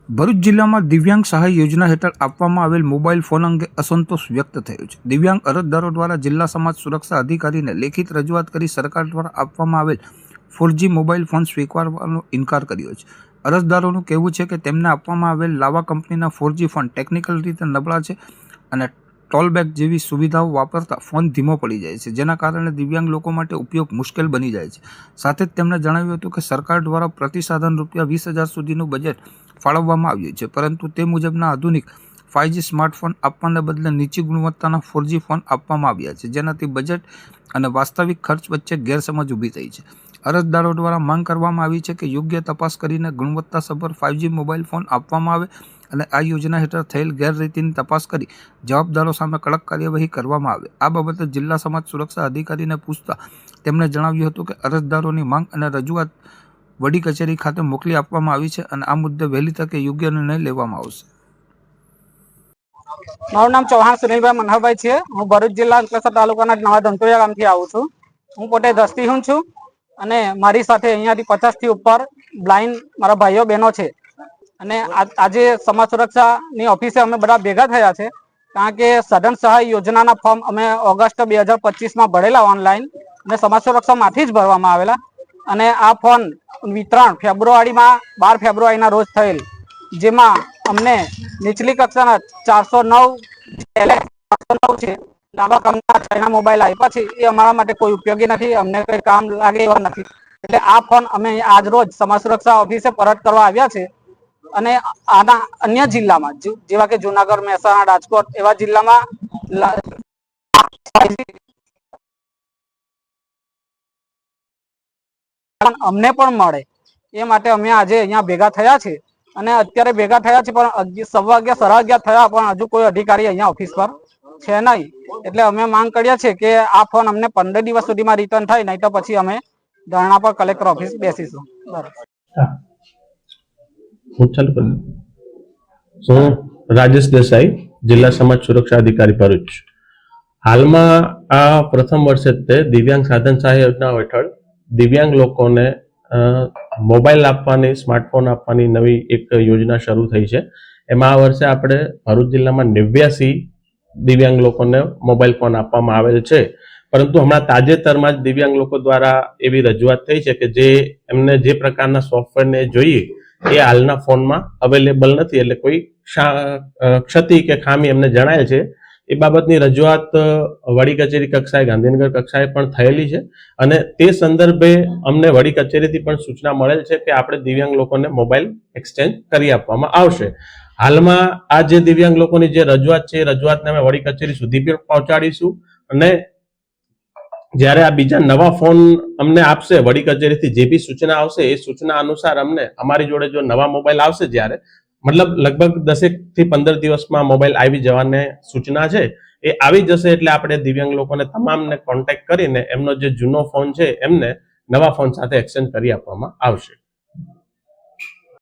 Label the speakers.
Speaker 1: ભરૂચ જિલ્લામાં દિવ્યાંગ સહાય યોજના હેઠળ આપવામાં આવેલ મોબાઈલ ફોન અંગે અસંતોષ વ્યક્ત થયો છે. દિવ્યાંગ અરજદારો દ્વારા જિલ્લા સમાજ સુરક્ષા અધિકારીને લેખિત રજૂઆત કરી સરકાર દ્વારા આપવામાં આવેલ 4G મોબાઈલ ફોન સ્વીકારવાનો ઇનકાર કર્યો છે. અરજદારોનું કહેવું છે કે તેમને આપવામાં આવેલ લાવા કંપનીના 4G ફોન ટેકનિકલ રીતે નબળા છે અને ટોલબેક જેવી સુવિધાઓ વાપરતા ફોન ધીમો પડી જાય છે, જેના કારણે દિવ્યાંગ લોકો માટે ઉપયોગ મુશ્કેલ બની જાય છે. સાથે જ તેમણે જણાવ્યું હતું કે સરકાર દ્વારા પ્રતિ સાધન ₹20,000 સુધીનું બજેટ ફાળવવામાં આવ્યું છે, પરંતુ તે મુજબના આધુનિક 5G સ્માર્ટફોન આપવાને બદલે નીચી ગુણવત્તાના 4G ફોન આપવામાં આવ્યા છે, જેનાથી બજેટ અને વાસ્તવિક ખર્ચ વચ્ચે ગેરસમજ ઊભી થઈ છે. અરજદારો દ્વારા માંગ કરવામાં આવી છે કે યોગ્ય તપાસ કરીને ગુણવત્તાસભર 5G મોબાઈલ ફોન આપવામાં આવે અને આ યોજના હેઠળ થયેલ ગેરરીતિની તપાસ કરી જવાબદારો સામે કડક કાર્યવાહી કરવામાં આવે. આ બાબતે જિલ્લા સમાજ સુરક્ષા અધિકારીને પૂછતા તેમણે જણાવ્યું હતું કે અરજદારોની માંગ અને રજૂઆત વડી કચેરી ખાતે મોકલી આપવામાં આવી છે અને આ મુદ્દે વહેલી તકે યોગ્ય નિર્ણય લેવામાં આવશે.
Speaker 2: મારું નામ ચૌહાણ સુનિલભાઈ મનહરભાઈ છે. હું ભરૂચ જિલ્લા અંકલેશ્વર તાલુકાના નવા ધંટોયા ગામથી આવું છું. હું પોતે દ્રષ્ટિહીન છું અને મારી સાથે અહીંયાથી 50 થી ઉપર બ્લાઇન્ડ મારા ભાઈઓ બહેનો છે. અને આજે સમાજ સુરક્ષાની ઓફિસે અમે બધા ભેગા થયા છે, કારણ કે સઘન સહાય યોજનાના ફોર્મ અમે ઓગસ્ટ 2025માં ભરેલા ઓનલાઈન અને સમાજ સુરક્ષામાંથી જ ભરવામાં આવેલા. અને આ ફોન વિતરણ ફેબ્રુઆરીમાં 12 ફેબ્રુઆરીના રોજ થયેલ, જેમાં અમને નીચલી કક્ષાના 409 છે લાંબા કંપનીના ચાઇના મોબાઈલ આપ્યા છે. એ અમારા માટે કોઈ ઉપયોગી નથી, અમને કોઈ કામ લાગે એવા નથી. એટલે આ ફોન અમે આજ રોજ સમાજ સુરક્ષા ઓફિસે પરત કરવા આવ્યા છે. અને આના અન્ય જિલ્લામાં જેવા કે જુનાગઢ, મહેસાણા, રાજકોટ એવા જિલ્લામાં અમને પણ મળે એ માટે અમે આજે અહીંયા ભેગા થયા છે. અને અત્યારે ભેગા થયા છે પણ 11:15 સાડા 11 થયા પણ હજુ કોઈ અધિકારી અહીંયા ઓફિસ પર છે નહીં. એટલે અમે માંગ કરીએ છીએ કે આ ફોન અમને 15 દિવસ સુધીમાં રિટર્ન થાય, નહીં તો પછી અમે ધરણા પર કલેક્ટર ઓફિસ બેસીશું.
Speaker 3: હું રાજેશ દેસાઈ, જિલ્લા સમાજ સુરક્ષા અધિકારી ભરૂચ. હાલમાં આ પ્રથમ વર્ષે તે દિવ્યાંગ સાધન સહાય યોજના હેઠળ દિવ્યાંગ લોકોને મોબાઈલ આપવાની, સ્માર્ટફોન આપવાની નવી એક યોજના શરૂ થઈ છે. એમાં આ વર્ષે આપણે ભરૂચ જિલ્લામાં 89 દિવ્યાંગ લોકોને મોબાઈલ ફોન આપવામાં આવેલ છે. પરંતુ હમણાં તાજેતરમાં જ દિવ્યાંગ લોકો દ્વારા એવી રજૂઆત થઈ છે કે જે એમને જે પ્રકારના સોફ્ટવેરને જોઈએ એ હાલના ફોનમાં અવેલેબલ નથી, એટલે કોઈ ક્ષતિ કે ખામી એમને જણાય છે. એ બાબતની રજૂઆત વડી કચેરી કક્ષાએ, ગાંધીનગર કક્ષાએ પણ થયેલી છે. અને તે સંદર્ભે અમને વડી કચેરીથી પણ સૂચના મળેલ છે કે આપણે દિવ્યાંગ લોકોને મોબાઈલ એક્સચેન્જ કરી આપવામાં આવશે. હાલમાં આ જે દિવ્યાંગ લોકોની જે રજૂઆત છે એ રજૂઆતને અમે વડી કચેરી સુધી પણ પહોંચાડીશું. અને જ્યારે આ બીજા નવા ફોન અમને આપશે વડી કચેરીથી, જે બી સૂચના આવશે એ સૂચના અનુસાર અમને અમારી જોડે જો નવા મોબાઈલ આવશે, જ્યારે મતલબ લગભગ 10 થી 15 દિવસમાં મોબાઈલ આવી જવાને સૂચના છે, એ આવી જશે એટલે આપણે દિવ્યાંગ લોકોને તમામને કોન્ટેક્ટ કરીને એમનો જે જૂનો ફોન છે એમને નવા ફોન સાથે એક્સચેન્જ કરી આપવામાં આવશે.